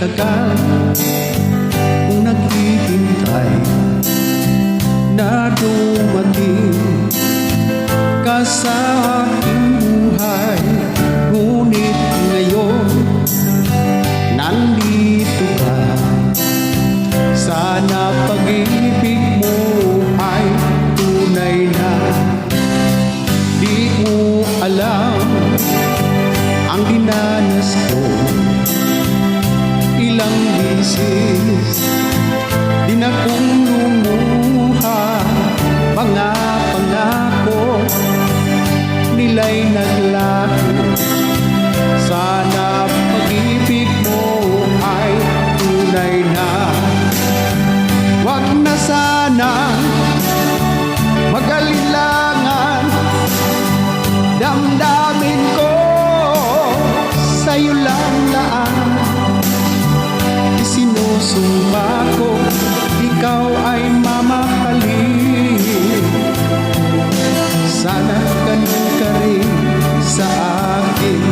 tagal kung naghihintay na dumating ka sa aking buhay. Ngunit ngayon nandito ka. Sana pag-ibig mo ay tunay na. Di mo alam ang dinanas ko. Ilang bisis din akong lumuha. Mga pangako nila'y naglaho. Sana pag-ibig mo ay tunay na. Wag na sana mag-alilangan. Damdamin ko sa'yo lang laan. Isinusumpa ko ikaw ay mamahalin. Sana ganun ka rin sa akin.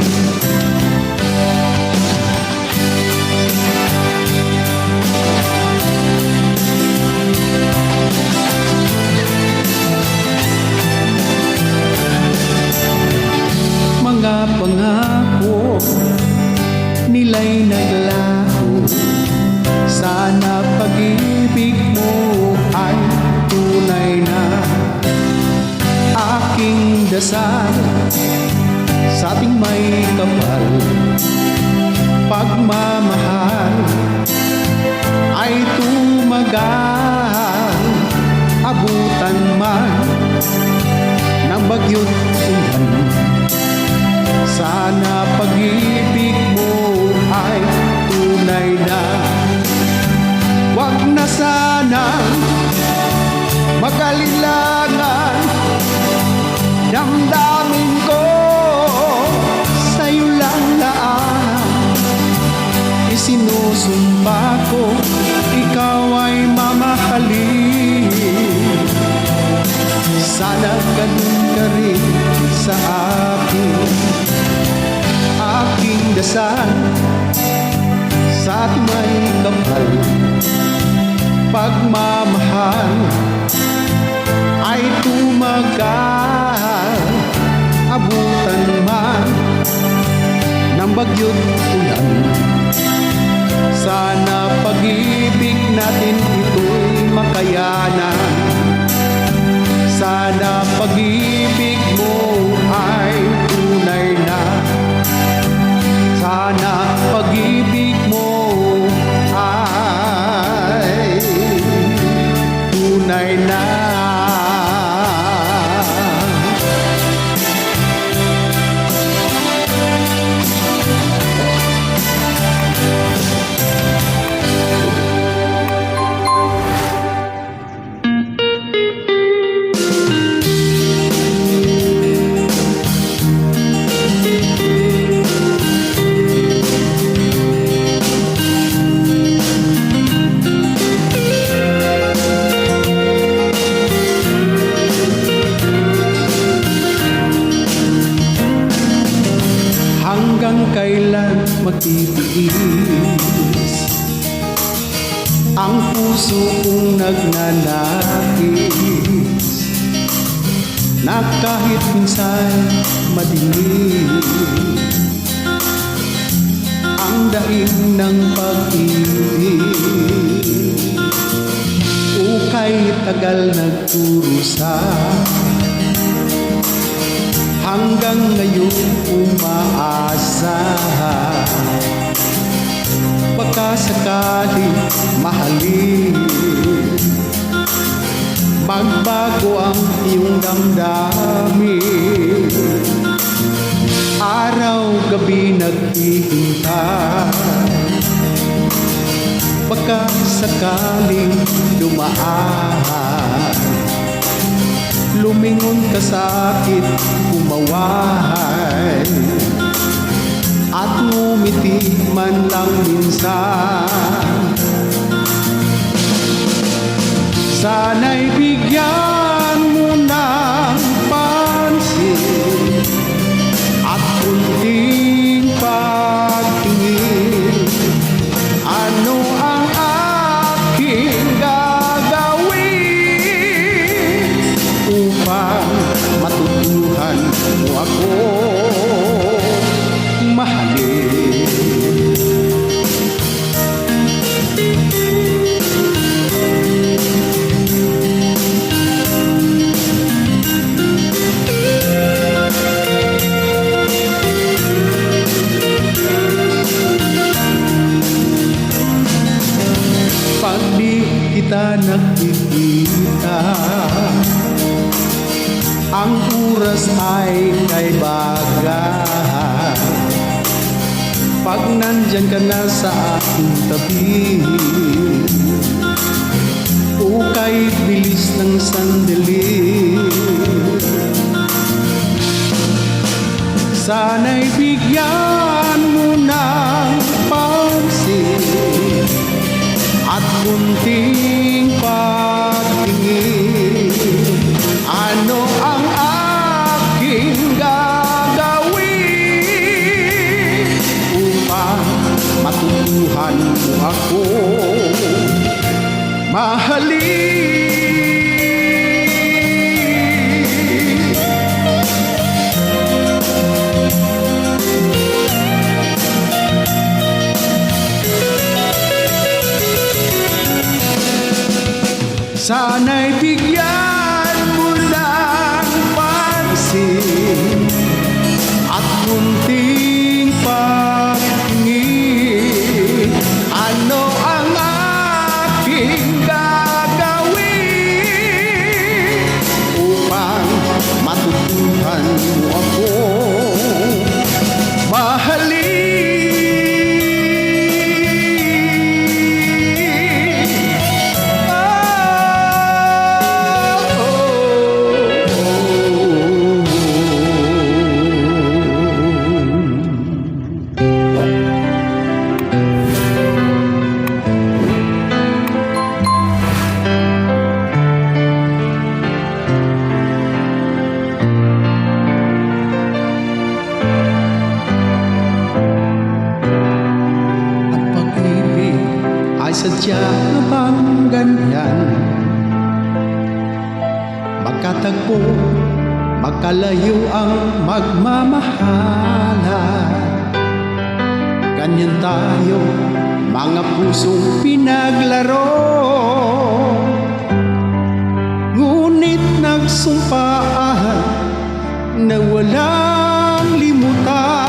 Mga pangako nila'y naglaho. Sana pag-ibig mo ay tunay na. Aking dasal sa ating may kapal, pagmamahal ay tumagal. Abutan man ng bagyo't ulan, sana pag-ibig mo ay tunay na. Wag na sana mag-alilangan. Damdamin ko sa'yo lang laan. Isinusumpa ko ikaw ay mamahalin. Sana ganun ka rin sa akin. Aking dasal sa ating may kapal, pagmamahal ay tumagal. Abutan man ng bagyo't ulan, sana pag-ibig natin ito'y makayanan. Sana pag-ibig mo ay tunay na. Sana pag-ibig mo ay tunay na. Hanggang kailan magtitiis ang puso kong nagnanais, na kahit minsan madilim ang daing ng pag-ibig. Ukay tagal nagkurusa, hanggang ngayon umaasa. Baka sakaling mahalin, magbago ang iyong damdamin. Araw-gabi naghihintay, baka sakaling dumaan. Lumingon ka sa'kin, umaway, at ngumiti man lang minsan. Sana'y bigyan mo ng pansin at kunting pagtingin. nagkikita. Ang oras ay kay baga pag nandyan ka na sa aking tabi. O kahit bilis ng sandali, sana'y bigyan mo ng pansin at kunting pagtingin. Ano ang aking gagawin upang matutuhan mo ako mahalin? Sana'y bigyan mo ng pansin at kunting pagtingin. Ano ang aking gagawin upang matutuhan mo ako mahalin? Sadya na bang ganyan? Magkatagpo, magkalayo ang magmamahalan. Ganyan tayo, mga pusong pinaglaro. Ngunit nagsumpaan na walang limutan.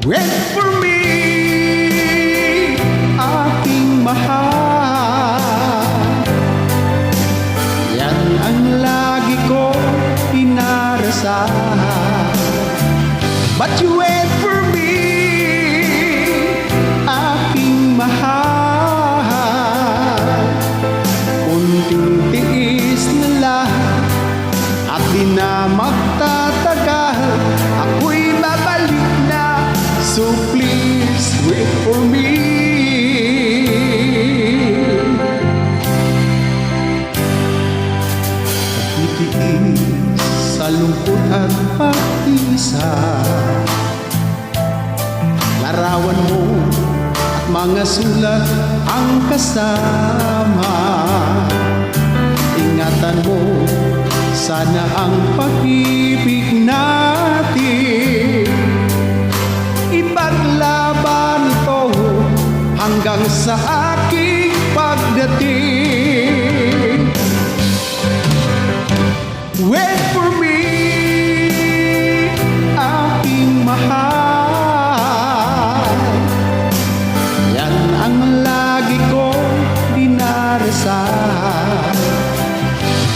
Wait for me, aking mahal. Yan ang lagi ko pinarasal. But you wait for me, aking mahal. Kunting tiis na lang at di na magtatagal. Ako'y babalik na, so please wait for me. Titiis sa lungkot at pag-isa, larawan mo at mga sulat ang kasama. Ingatan mo sana ang pag-ibig natin. Ipaglaban ito hanggang sa aking pagdating. Wait for me, aking mahal. Yan ang lagi kong dinarasal.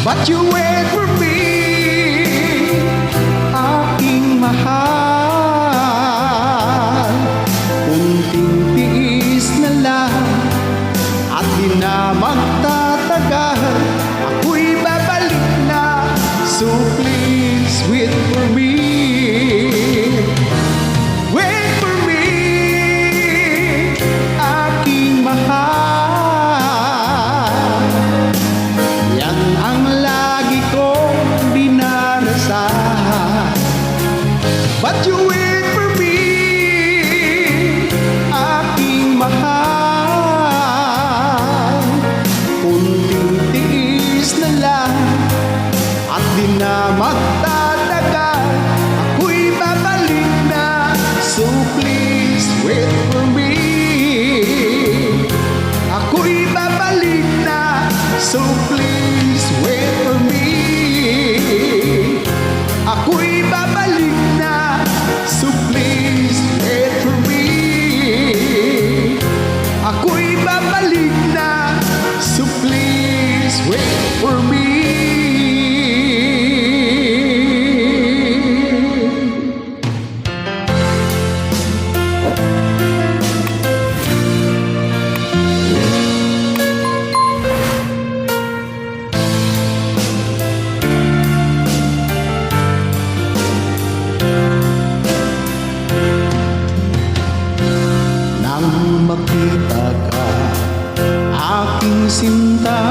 But you wait for me, aking mahal. Kunting tiis na lang at di na magtatagal. Ako'y babalik na, so please wait for me. Wait for me, aking mahal. Yan ang lagi kong dinarasal. But you wait for me, aking mahal. Kunting tiis na lang at di na magtatagal. ako'y babalik na. So please wait for me. Nang makita ka, aking sinta,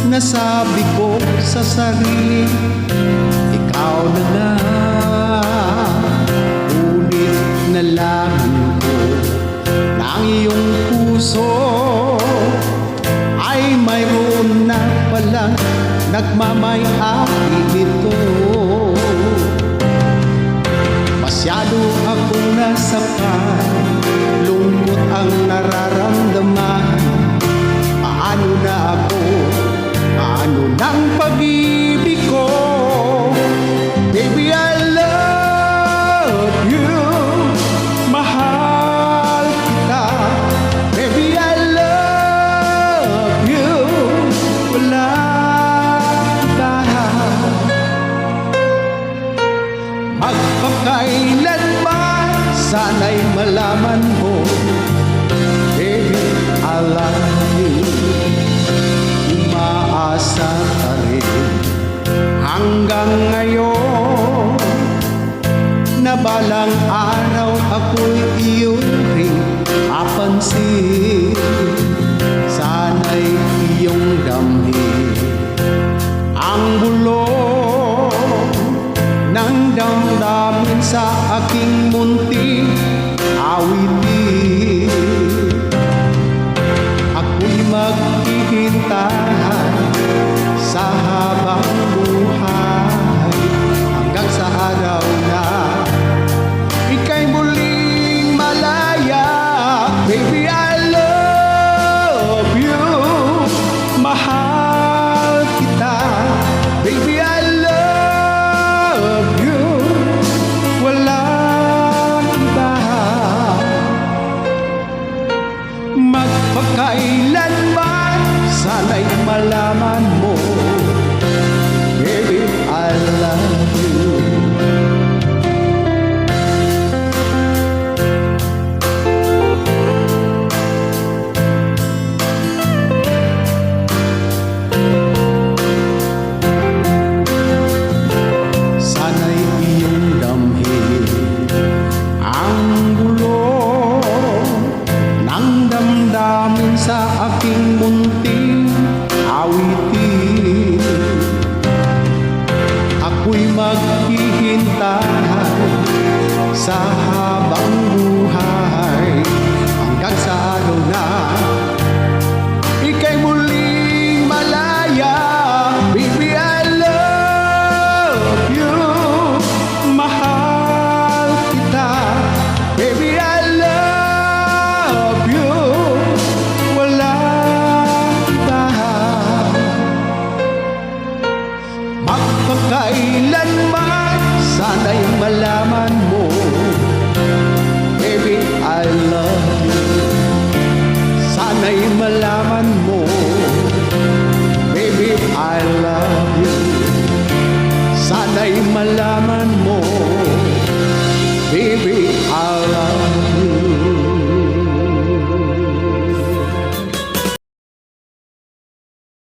nasabi ko sa sarili, ikaw na nga. Ngunit nalaman ko na ang iyong puso ay mayroon na palang nagmamay-ari nito. Masyado akong nasaktan, lungkot ang nararamdaman. Paano na ako? Paano ng pag-ibig ko? Baby, I love you. Mahal kita. Baby, I love you. Wala kita. Magpakailanman, sana'y malaman mo, baby, I love you. Umaasa ka rin hanggang ngayon, na balang araw ako'y iyong ring papansin. Sana'y iyong damhin ang bulong ng damdamin sa aking munting awitin. Ako'y maghihintay sa habang buhay, hanggang sa araw na ika'y muling malaya. Baby, I love you. Mahal kita. Baby, I love you. Walang iba. Magpakailanman, sana'y malaman mo, baby, I love you. Sana'y iyong damhin ang bulong ng damdamin sa aking munting awitin. Ako'y maghihintay sa